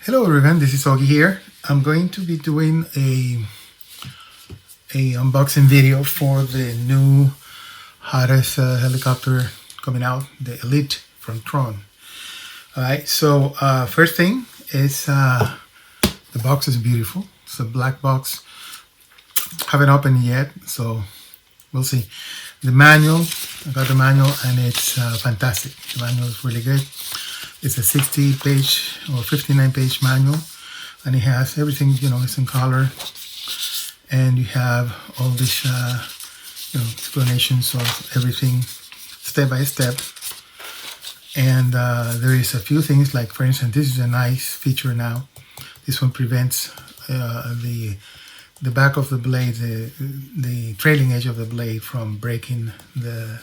Hello everyone, this is Auggie here. I'm going to be doing a unboxing video for the new hottest helicopter coming out, the Elite from Tron. Alright, so first thing is the box is beautiful. It's a black box. Haven't opened yet, so we'll see. The manual, I got the manual and it's fantastic. The manual is really good. It's a 60-page or 59-page manual, and it has everything, it's in color, and you have all these, explanations of everything step by step. And there is a few things, like for instance, this is a nice feature now. This one prevents the back of the blade, the trailing edge of the blade from breaking the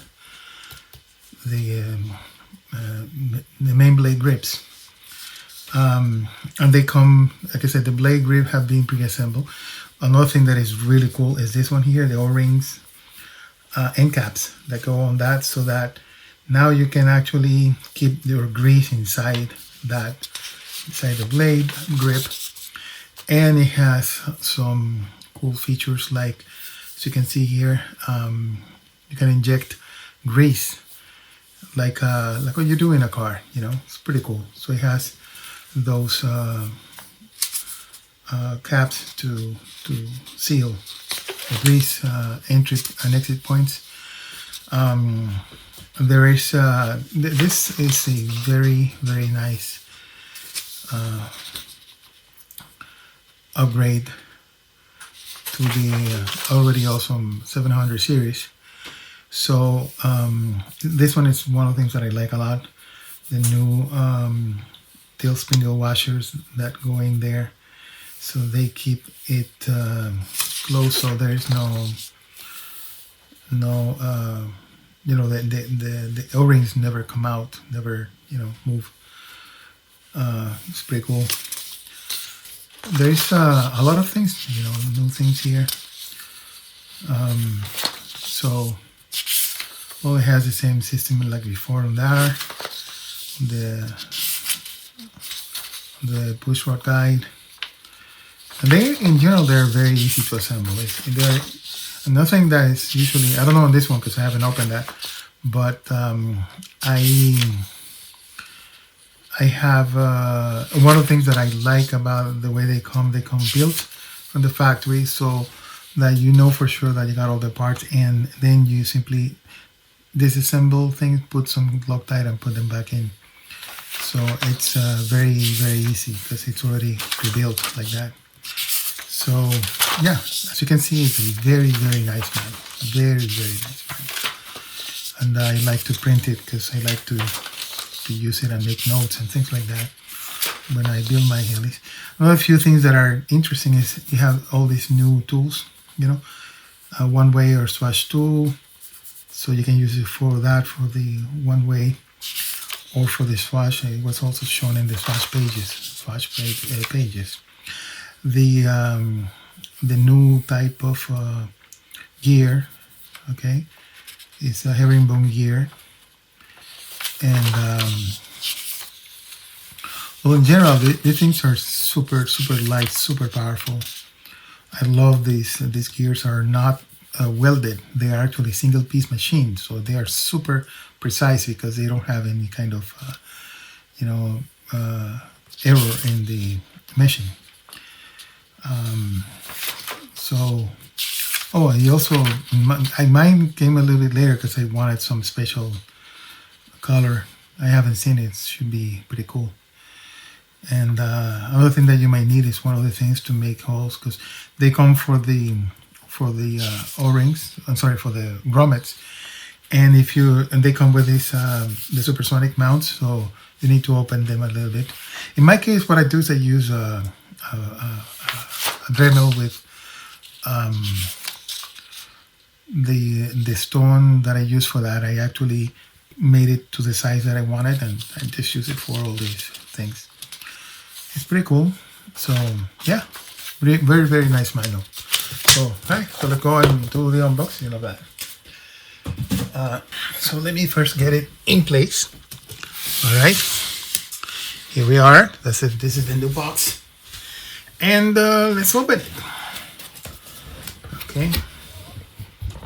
main blade grips. And they come, like I said, the blade grip have been pre-assembled. Another thing that is really cool is this one here, the O-rings, end caps that go on that, so that now you can actually keep your grease inside the blade grip. And it has some cool features, like, as you can see here, you can inject grease like what you do in a car. It's pretty cool. So it has those caps to seal the grease entry and exit points. There is this is a very nice upgrade to the already awesome 700 series. So this one is one of the things that I like a lot. The new tail spindle washers that go in there, so they keep it closed, so there is no the O-rings never come out, never move. It's pretty cool. There's a lot of things, new things here. So it has the same system like before on there. The push rod guide. And in general, they're very easy to assemble. They're nothing that is usually, I don't know on this one because I haven't opened that, but I have one of the things that I like about the way they come built from the factory, so that for sure that you got all the parts, and then you simply disassemble things, put some Loctite and put them back in. So it's very easy because it's already pre-built like that. So yeah, as you can see, it's a very nice manual, very nice manual. And I like to print it because I like to use it and make notes and things like that when I build my helis. Another few things that are interesting is you have all these new tools, one way or swash tool, so you can use it for that, for the one way, or for the swash. It was also shown in the swash pages. The new type of gear, okay, it's a herringbone gear. And in general, these things are super light, super powerful. I love these. These gears are not welded. They are actually single piece machines, so they are super precise because they don't have any kind of error in the meshing. Mine came a little bit later because I wanted some special color. I haven't seen it. It should be pretty cool. And another thing that you might need is one of the things to make holes, because they come for the O-rings. I'm sorry, for the grommets. And they come with this the supersonic mounts, so you need to open them a little bit. In my case, what I do is I use a Dremel with the stone that I use for that. I actually made it to the size that I wanted, and I just use it for all these things. It's pretty cool. So yeah, very nice manual. So so let's go and do the unboxing of that. So let me first get it in place. All right, here we are. That's it. This is the new box. And let's open it. Okay.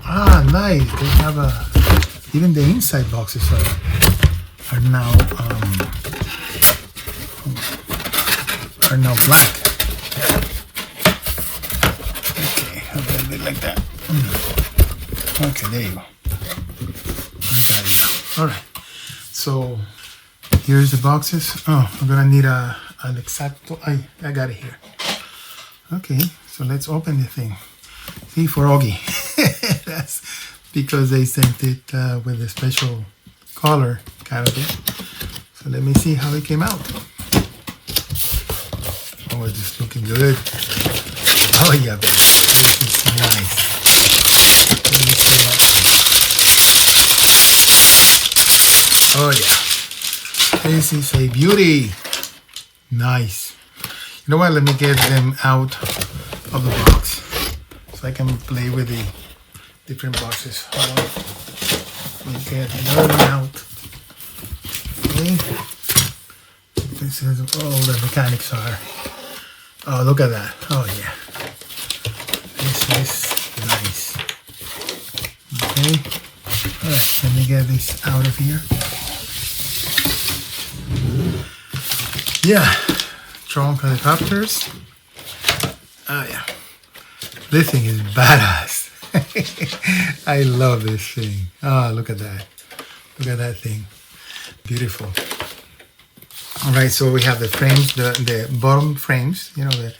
Ah, nice. They have even the inside boxes are now black. Okay, a little bit like that. Okay, there you go. All right. So here's the boxes. Oh, I'm gonna need an exacto. I got it here. Okay, so let's open the thing. See, for Auggie. That's because they sent it with a special color kind of thing. So let me see how it came out. Oh, it's just looking good. Oh yeah, baby. This is nice. Let me see that. Oh yeah. This is a beauty. Nice. You know what? Let me get them out of the box so I can play with the different boxes. Hold on. Let me get another one out. Okay. This is all the mechanics are. Oh, look at that. Oh yeah. This is nice. Okay. Alright, let me get this out of here. Yeah. Tron helicopters. Oh yeah. This thing is badass. I love this thing. Oh, look at that. Look at that thing. Beautiful. All right, so we have the frames, the bottom frames, you know,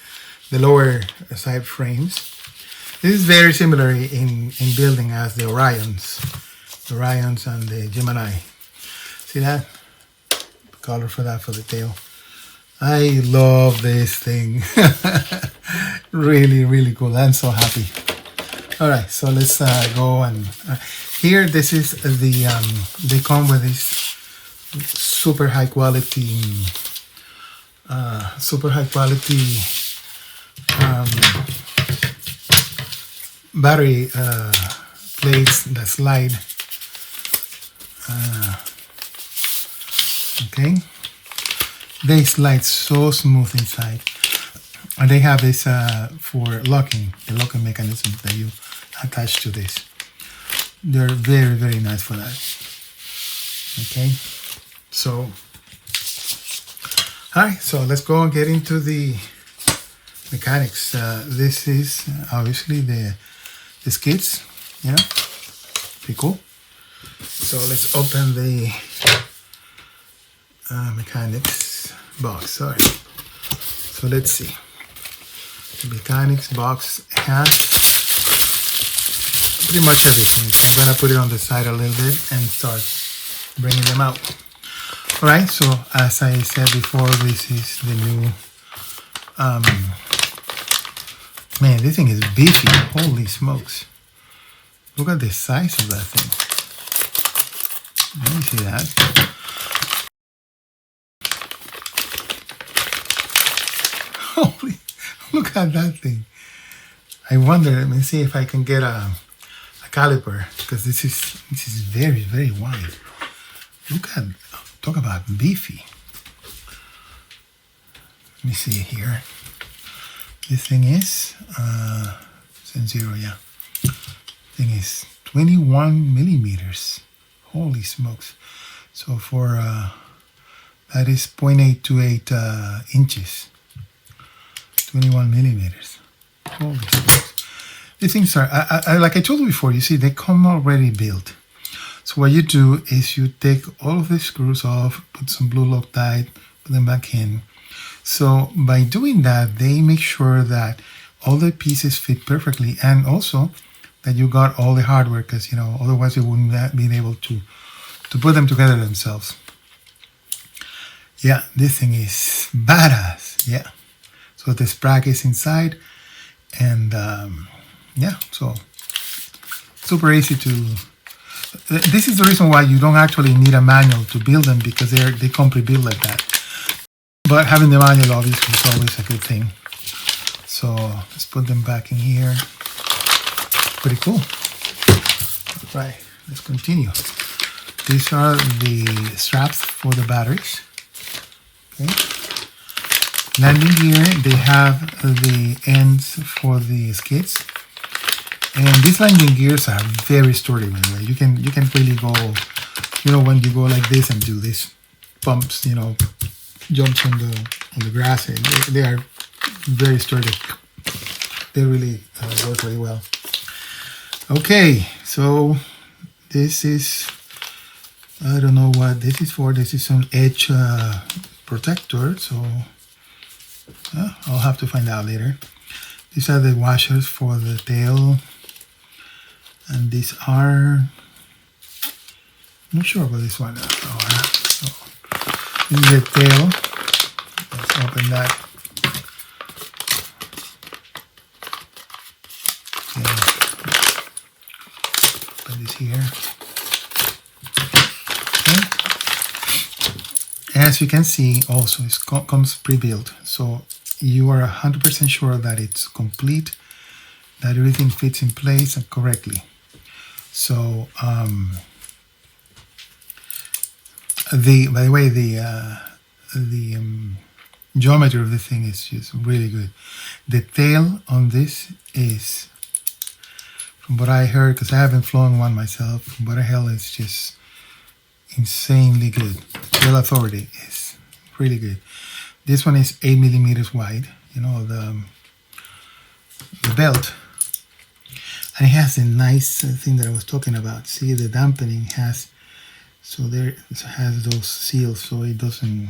the lower side frames. This is very similar in building as the Orions and the Gemini. See that? The color for that for the tail. I love this thing. Really, really cool. I'm so happy. All right, so let's go and here. This is the they come with this super high quality battery plates that slide. Okay, they slide so smooth inside, and they have this for locking, the locking mechanism that you attach to this. They're very, very nice for that. Okay, so all right, so let's go and get into the mechanics. This is obviously the skids, you know, pretty cool. So let's open the mechanics box. Sorry. So let's see. The mechanics box has pretty much everything. So I'm gonna put it on the side a little bit and start bringing them out. All right. So as I said before, this is the new. Man, this thing is beefy. Holy smokes! Look at the size of that thing. Let me see that. Holy, look at that thing. I wonder, let me see if I can get a caliper, because this is very, very wide. Look at, talk about beefy. Let me see here. This thing is, zero, yeah. Thing is 21 millimeters. Holy smokes. So for, that is 0.828 inches. 21 millimeters. Holy smokes. These things are, like I told you before, you see, they come already built. So what you do is you take all of the screws off, put some blue Loctite, put them back in. So by doing that, they make sure that all the pieces fit perfectly, and also that you got all the hardware, because, you know, otherwise you wouldn't have been able to put them together themselves. Yeah, this thing is badass. Yeah. So the sprack is inside, and yeah, so super easy to. This is the reason why you don't actually need a manual to build them, because they come pre-built like that. But having the manual obviously is always a good thing. So let's put them back in here. Pretty cool. All right, let's continue. These are the straps for the batteries. Okay. Landing gear, they have the ends for the skids, and these landing gears are very sturdy. Right? You can really go, when you go like this and do these bumps, jumps on the grass. They are very sturdy. They really work really well. Okay, so this is, I don't know what this is for. This is an edge protector, so I'll have to find out later. These are the washers for the tail, and these are, I'm not sure about this one. So this is the tail. Let's open that. Okay. Open this here. Okay. As you can see, also it comes pre-built, so you are 100% sure that it's complete, that everything fits in place and correctly. So by the way, the geometry of the thing is just really good. The tail on this is, from what I heard, because I haven't flown one myself, from what I heard, it's just insanely good. Tail authority is really good. This one is 8 millimeters wide, the belt. And it has a nice thing that I was talking about. See, the dampening has, so there it has those seals, so it doesn't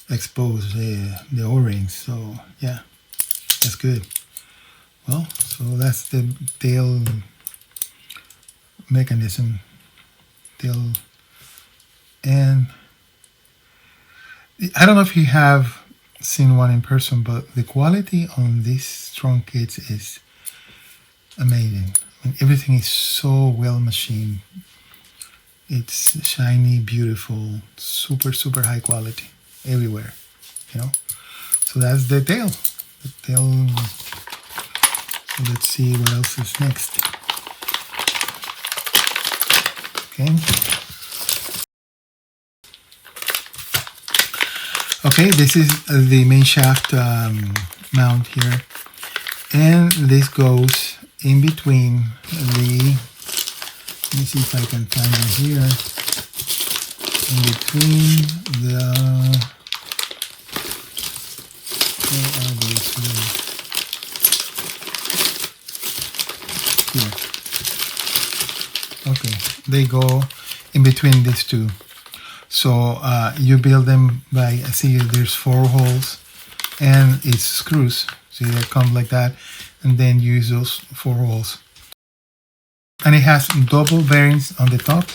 expose the O-rings. So yeah, that's good. Well, so that's the tail mechanism. Tail, and I don't know if you have seen one in person, but the quality on these Tron kits is amazing. I mean, everything is so well machined. It's shiny, beautiful, super high quality everywhere, So that's the tail. The tail. So let's see what else is next. Okay. Okay, this is the main shaft mount here, and this goes in between the, let me see if I can find it here, in between the, where are these here? Okay, they go in between these two. So you build them by, see, there's 4 holes and it's screws. See, they come like that, and then you use those 4 holes. And it has double bearings on the top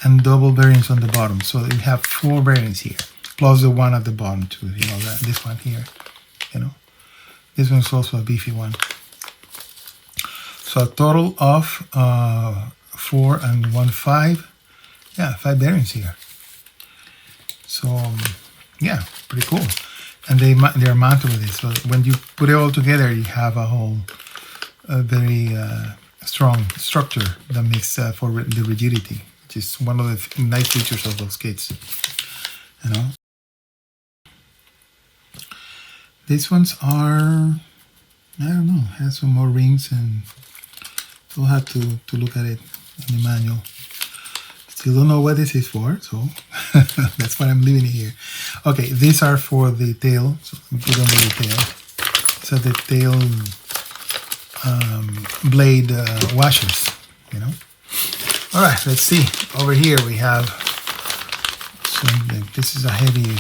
and double bearings on the bottom. So you have 4 bearings here, plus the one at the bottom too. This one here. This one's also a beefy one. So a total of 4 and 1 5. Yeah, 5 bearings here. So yeah, pretty cool. And they're mounted with this. So when you put it all together, you have a whole very strong structure that makes for the rigidity, which is one of the nice features of those kits. These ones are, I don't know, has some more rings, and we'll have to look at it in the manual. Still don't know what this is for, so that's why I'm leaving it here. Okay, these are for the tail, so we put on the tail. So the tail blade washers, All right, let's see. Over here we have, this is a heavy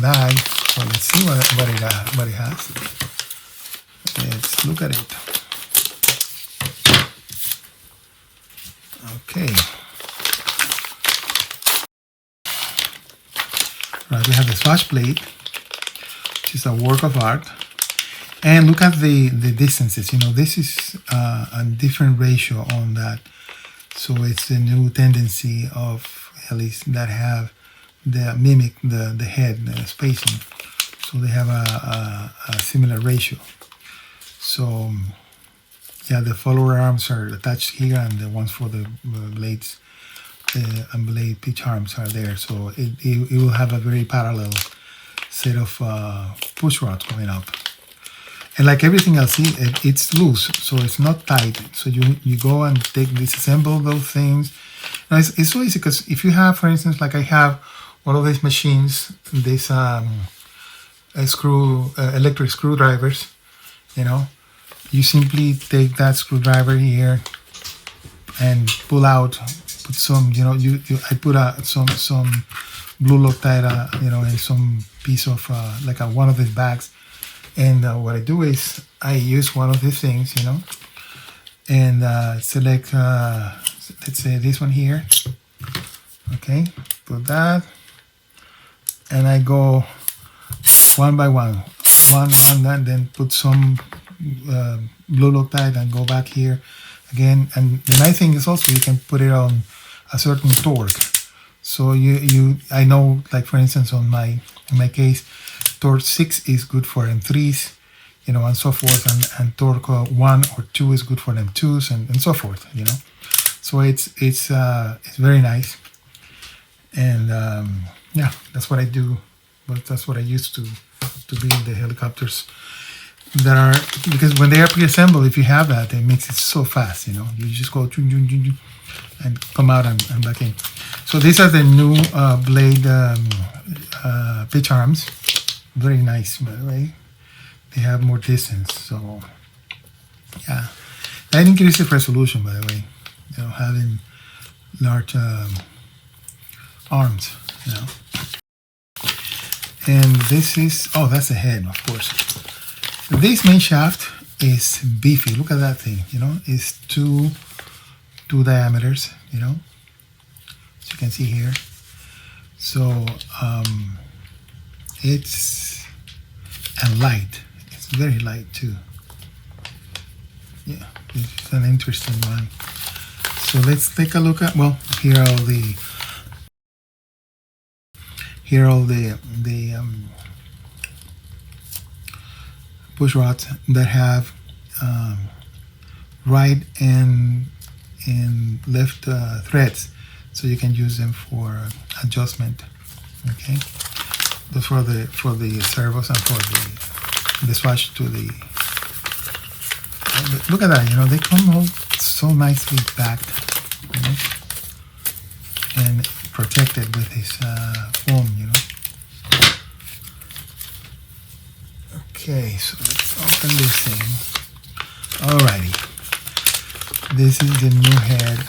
bag, so let's see what it has. Let's look at it. Okay. Right, we have the swatch plate, which is a work of art. And look at the distances. This is a different ratio on that. So it's a new tendency of helis that have mimic the head spacing. So they have a similar ratio. So yeah, the follower arms are attached here, and the ones for the blades and blade pitch arms are there. So it will have a very parallel set of push rods coming up. And like everything else, see, it's loose, so it's not tight. So you go and disassemble those things. Now it's so easy because if you have, for instance, like I have one of these machines, these electric screwdrivers, you know, you simply take that screwdriver here and pull out, put some, you know, I put some blue Loctite, you know, in some piece of like one of these bags. And what I do is I use one of these things, you know, and select, let's say this one here. Okay, put that, and I go one by one, and then put some blue Loctite and go back here again. And the nice thing is also you can put it on a certain torque. So I know, like for instance, in my case, torque 6 is good for M3s, you know, and so forth, and torque 1 or 2 is good for M2s, and so forth, you know. So it's very nice, and yeah, that's what I do. But that's what I used to build the helicopters. That are, because when they are pre-assembled, if you have that, it makes it so fast, you know. You just go and come out and back in. So these are the new blade pitch arms. Very nice, by the way. They have more distance, so yeah. That increases resolution, by the way. You know, having large arms, you know. And this is, oh, that's the head, of course. This main shaft is beefy. Look at that thing, you know. It's two diameters, you know, as you can see here. So it's light. It's very light too. Yeah, it's an interesting one. So let's take a look at, well, here are all the push rods that have right and left threads, so you can use them for adjustment. Okay, those for the servos and for the swatch to the. Look at that, you know, they come all so nicely packed, you know, and protected with this foam, you know. Okay, so let's open this thing. Alrighty, this is the new head.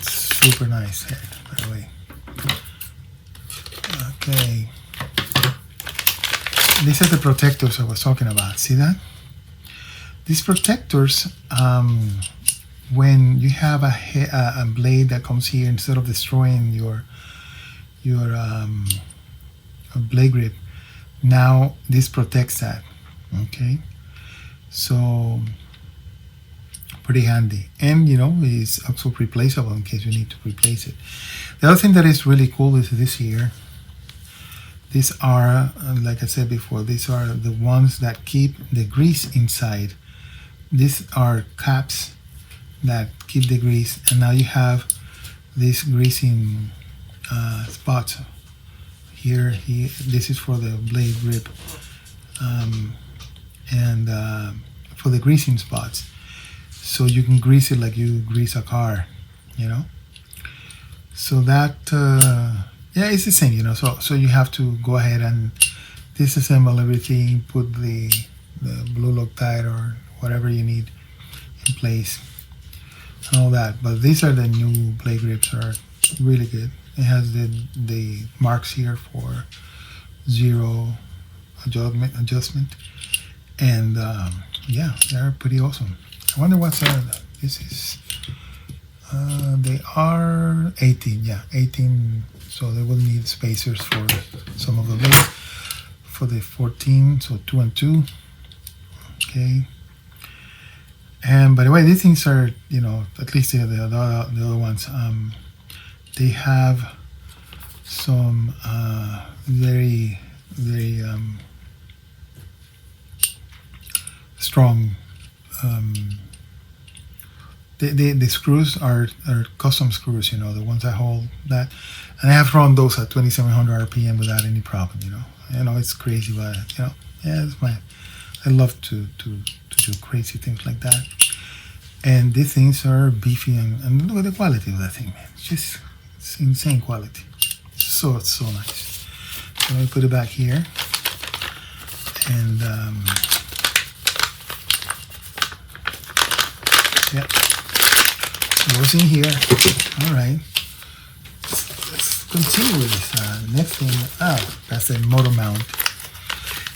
Super nice head, by the way. Okay, these are the protectors I was talking about. See that? These protectors, when you have a blade that comes here, instead of destroying your blade grip, now this protects that. Okay, so pretty handy, and you know, it's also replaceable in case you need to replace it. The other thing that is really cool is this here. These are, like I said before, these are the ones that keep the grease inside. These are caps that keep the grease, and now you have these greasing spots here. This is for the blade grip, and for the greasing spots, so you can grease it like you grease a car, you know. So that yeah, it's the same, you know. So you have to go ahead and disassemble everything, put the blue Loctite or whatever you need in place and all that. But these are the new blade grips, are really good. It has the marks here for zero adjustment, and yeah, they're pretty awesome. I wonder what's this is. They are 18, yeah, 18. So they will need spacers for some of the blades. For the 14, so 2 and 2. Okay. And by the way, these things are, you know, at least the other ones, they have some very strong. The screws are custom screws, you know, the ones that hold that, and I have run those at 2700 RPM without any problem, you know. You know, it's crazy, but you know, yeah, it's my. I love to do crazy things like that. And these things are beefy, and look at the quality of that thing, man. It's insane quality. So nice. So I put it back here, and yeah, goes in here. All right. Let's continue with this. Next thing. Oh, that's a motor mount.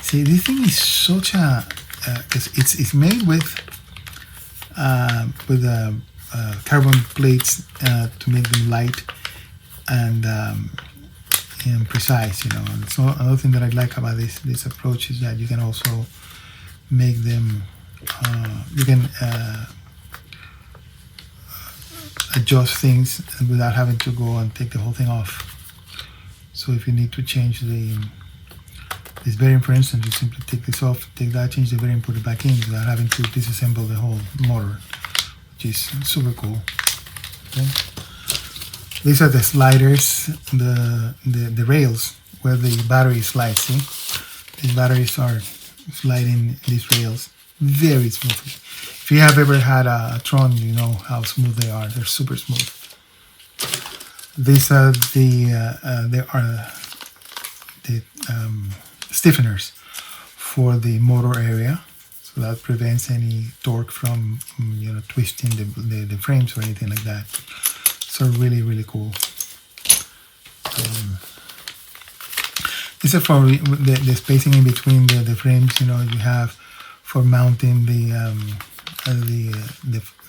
See, this thing is such a because it's made with carbon plates to make them light and precise. You know, and so another thing that I like about this approach is that you can also make them. You can adjust things without having to go and take the whole thing off. So if you need to change this bearing, for instance, you simply take this off, take that, change the bearing, put it back in without having to disassemble the whole motor, which is super cool. Okay. These are the sliders, the rails where the battery slides. See, these batteries are sliding these rails very smoothly. If you have ever had a Tron, you know how smooth they are. They're super smooth. These are the stiffeners for the motor area, so that prevents any torque from twisting the frames or anything like that. So really cool. These are for the spacing in between the frames. You know, you have for mounting the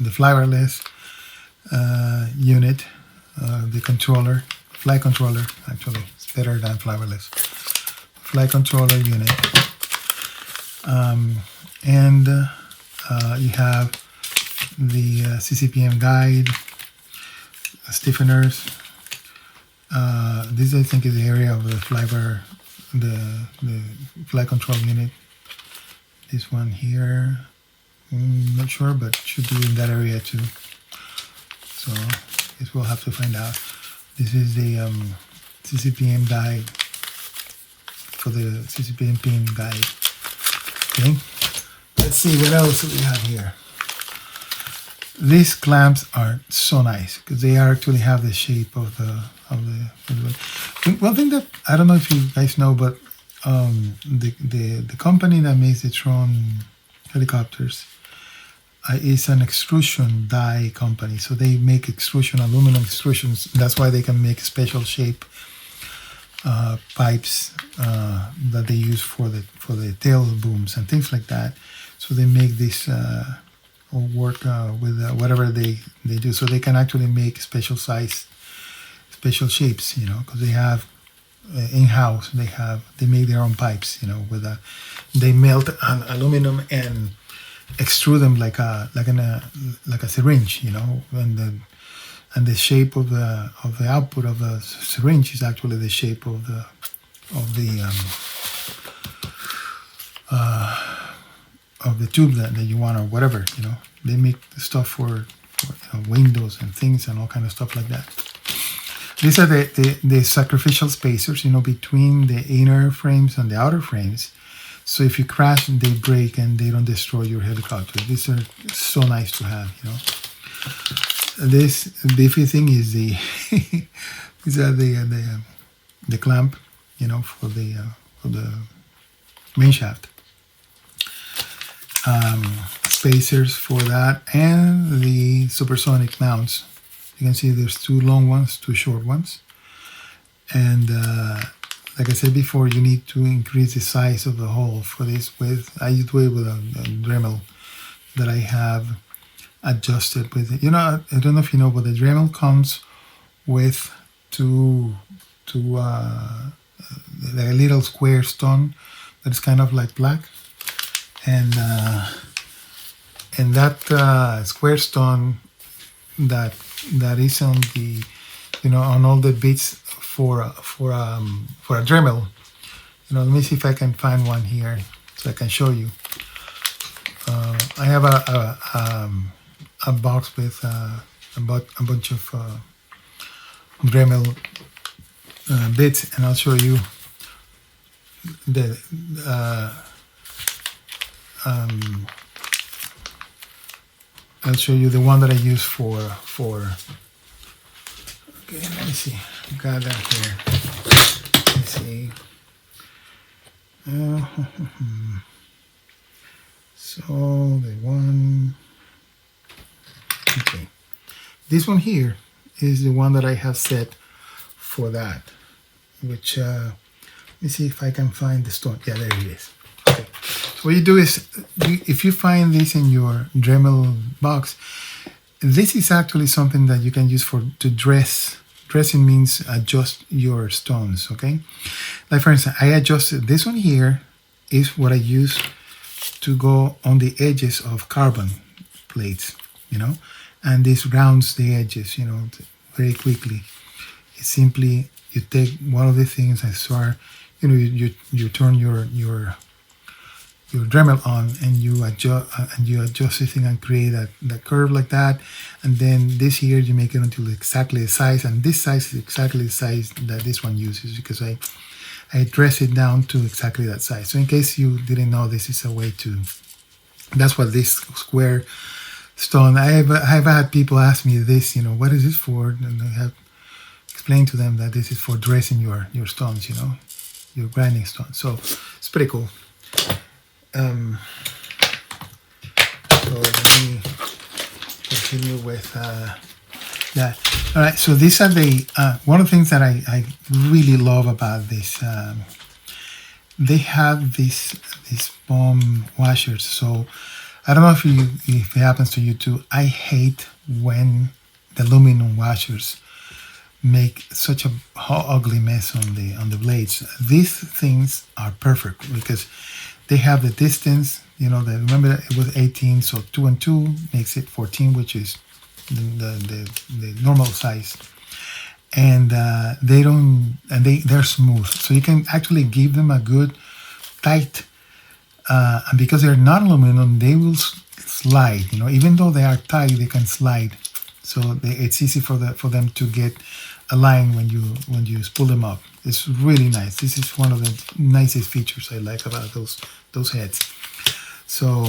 flybarless unit, the controller, fly controller. Actually, it's better than flybarless. Fly controller unit, and you have the CCPM guide, stiffeners. This I think is the area of the flybar, the fly control unit. This one here, not sure, but should be in that area too. So this we'll have to find out. This is the CCPM guide for the CCPM pin guide. Okay, let's see what else we have here. These clamps are so nice because they actually have the shape of the. One thing that I don't know if you guys know, but the company that makes the Tron helicopters is an extrusion die company. So they make extrusion, aluminum extrusions. That's why they can make special shape pipes that they use for the tail booms and things like that. So they make this work with whatever they do. So they can actually make special shapes, you know, because they have in-house they make their own pipes, you know, they melt an aluminum and extrude them like a syringe, you know, and the shape of the output of the syringe is actually the shape of the tube that you want, or whatever, you know. They make stuff for windows and things and all kind of stuff like that. These are the sacrificial spacers, you know, between the inner frames and the outer frames. So if you crash, they break and they don't destroy your helicopter. These are so nice to have, you know. This beefy thing is these are the clamp, you know, for the main shaft. Spacers for that, and the supersonic mounts. You can see there's two long ones, two short ones, and like I said before, you need to increase the size of the hole for this with. I do it with a Dremel that I have adjusted with. You know, I don't know if you know, but the Dremel comes with two like a little square stone that is kind of like black, and that square stone that is on the, you know, on all the bits for a Dremel. You know, let me see if I can find one here so I can show you. I have a box with a bunch of Dremel bits, and I'll show you the um, I'll show you the one that I use for okay, let me see. I got that here. Let's see. So the one, okay, this one here is the one that I have set for that, which let me see if I can find the stone. Yeah, there it is. Okay, so what you do is, if you find this in your Dremel box, this is actually something that you can use to dress. Dressing means adjust your stones, okay? Like for instance, I adjusted this one here is what I use to go on the edges of carbon plates, you know, and this rounds the edges, you know, very quickly. It's simply, you take one of the things and start, you know, you turn your Dremel on and you adjust the thing and create that curve like that, and then this here you make it until exactly the size, and this size is exactly the size that this one uses because I dress it down to exactly that size. So in case you didn't know, this is a way to, that's what this square stone, I've had people ask me this, you know, what is this for? And I have explained to them that this is for dressing your stones, you know, your grinding stones. So it's pretty cool. So let me continue with that. All right, so these are the one of the things that I really love about this. They have these foam washers. So I don't know if it happens to you too. I hate when the aluminum washers make such a ugly mess on the blades. These things are perfect because they have the distance, you know, remember it was 18, so 2 and 2 makes it 14, which is the normal size. And they're smooth. So you can actually give them a good tight, and because they're not aluminum, they will slide, you know, even though they are tight, they can slide. So it's easy for them to get aligned when you pull them up. It's really nice. This is one of the nicest features I like about those heads. So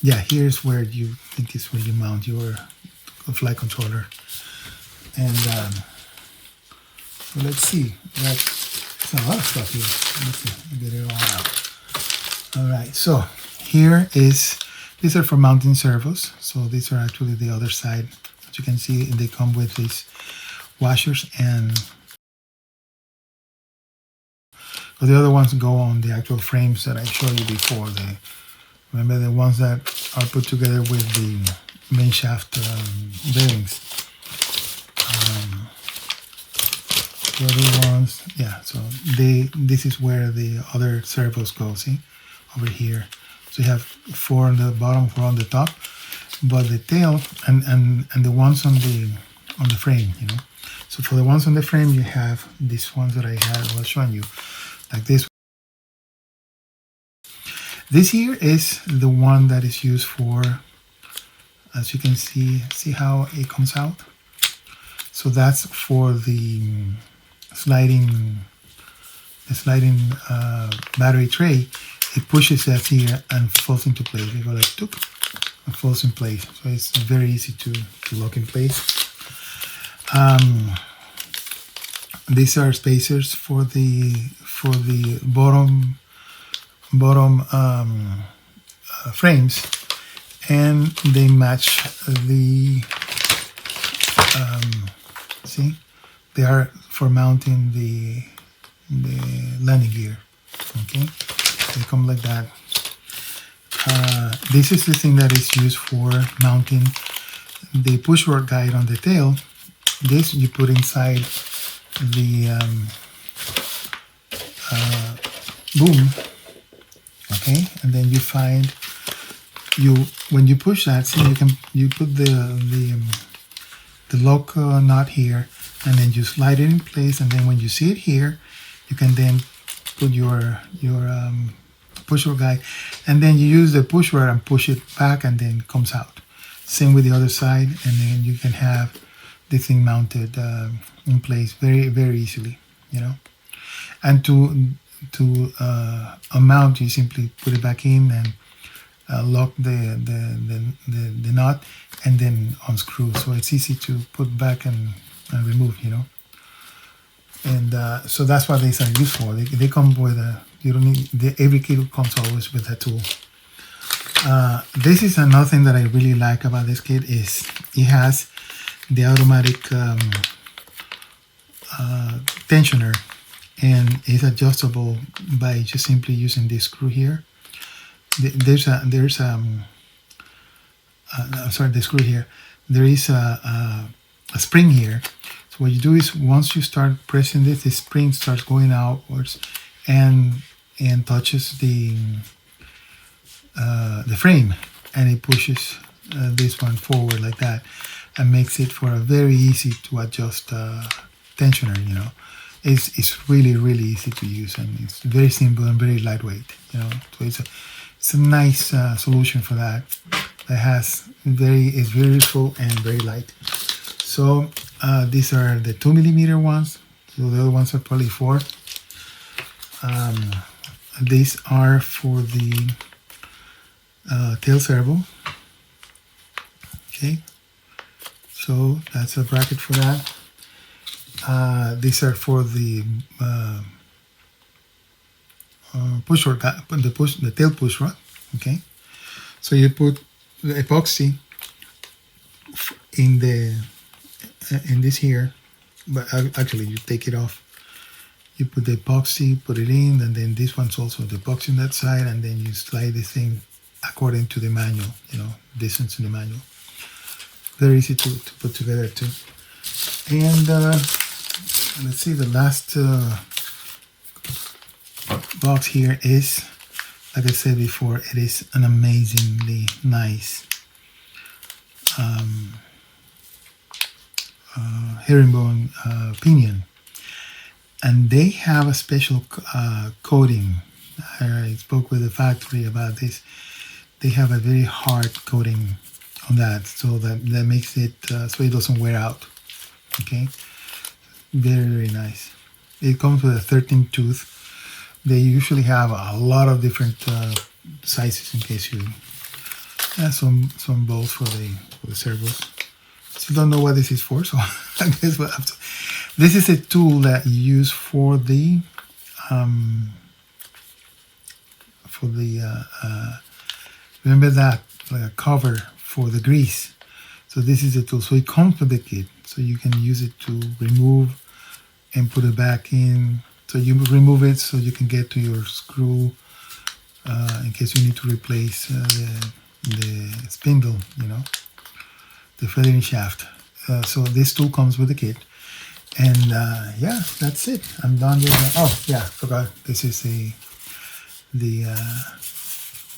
yeah, here's where you think is where you mount your flight controller. And so let's see. That's a lot of stuff here. Let's see. Get it all out. All right. So here is, these are for mounting servos. So these are actually the other side. As you can see, they come with these washers, and the other ones go on the actual frames that I showed you before. Remember the ones that are put together with the main shaft bearings. The other ones, yeah. So this is where the other servos go. See, over here. So you have 4 on the bottom, 4 on the top, but the tail and the ones on the frame, you know. So for the ones on the frame, you have these ones that I was showing you, like this. This here is the one that is used for, as you can see how it comes out. So that's for the sliding battery tray. It pushes that here and falls into place. You go like took and falls in place. So it's very easy to lock in place. These are spacers for the bottom frames, and they match the see, they are for mounting the landing gear. Okay, they come like that. This is the thing that is used for mounting the push rod guide on the tail. This you put inside the boom, okay, and then you find when you push that, see, you put the lock knot here, and then you slide it in place, and then when you see it here, you can then put your push rod guide, and then you use the push rod and push it back, and then it comes out. Same with the other side, and then you can have the thing mounted in place very, very easily, you know. And mount, you simply put it back in and lock the knot and then unscrew. So it's easy to put back and remove, you know. And so that's what these are used for. They come with you don't need, every kit comes always with a tool. This is another thing that I really like about this kit is it has the automatic tensioner, and it's adjustable by just simply using this screw here. There's the screw here. There is a spring here. So what you do is once you start pressing this, the spring starts going outwards and touches the frame, and it pushes this one forward like that, and makes it for a very easy to adjust tensioner. You know, it's really easy to use, and it's very simple and very lightweight. You know, so it's a nice solution for that. That has is very useful and very light. So these are the 2mm ones. So the other ones are probably 4. These are for the tail servo. Okay, so that's a bracket for that. These are for the push rod, the tail push rod. Okay, so you put the epoxy in this here, but actually you take it off. You put the epoxy, put it in, and then this one's also the epoxy on that side, and then you slide this thing according to the manual, you know, distance in the manual. Very easy to put together too. And let's see, the last box here is, like I said before, it is an amazingly nice herringbone pinion. And they have a special coating. I spoke with the factory about this. They have a very hard coating on that, so that makes it so it doesn't wear out. Okay, very nice. It comes with a 13 tooth. They usually have a lot of different sizes in case you have some bolts for the servos. Still don't know what this is for, so I guess we'll have to. This is a tool that you use for the remember that, like a cover for the grease. So this is a tool. So it comes with the kit, so you can use it to remove and put it back in. So you remove it so you can get to your screw in case you need to replace the spindle, you know, the feathering shaft. So this tool comes with the kit. And yeah, that's it. I'm done with that. Oh yeah, forgot. This is the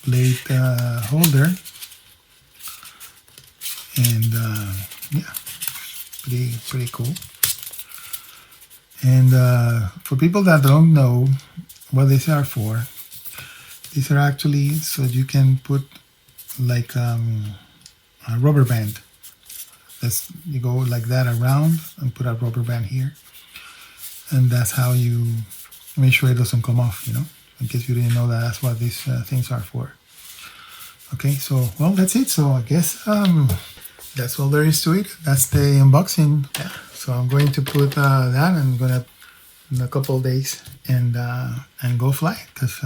blade holder, and yeah, pretty cool. And for people that don't know what these are for, these are actually so you can put like a rubber band. You go like that around and put a rubber band here, and that's how you make sure it doesn't come off, you know, in case you didn't know that. That's what these things are for. Okay, so well, that's it. So I guess that's all there is to it. That's the unboxing. Yeah. So I'm going to put that, and I'm gonna in a couple of days and go fly, because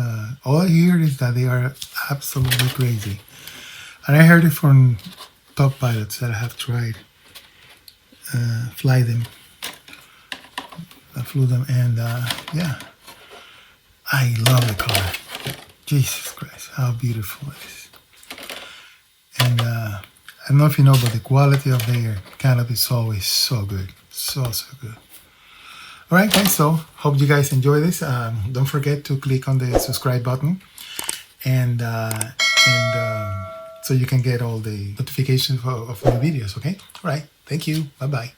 all I hear is that they are absolutely crazy, and I heard it from top pilots that have tried fly them. I flew them, and yeah, I love the color. Jesus Christ, how beautiful it is. And I don't know if you know, but the quality of their canopy is always so good, so good. All right, guys, so hope you guys enjoy this. Don't forget to click on the subscribe button, and so you can get all the notifications of new videos. Okay, all right, thank you, bye bye.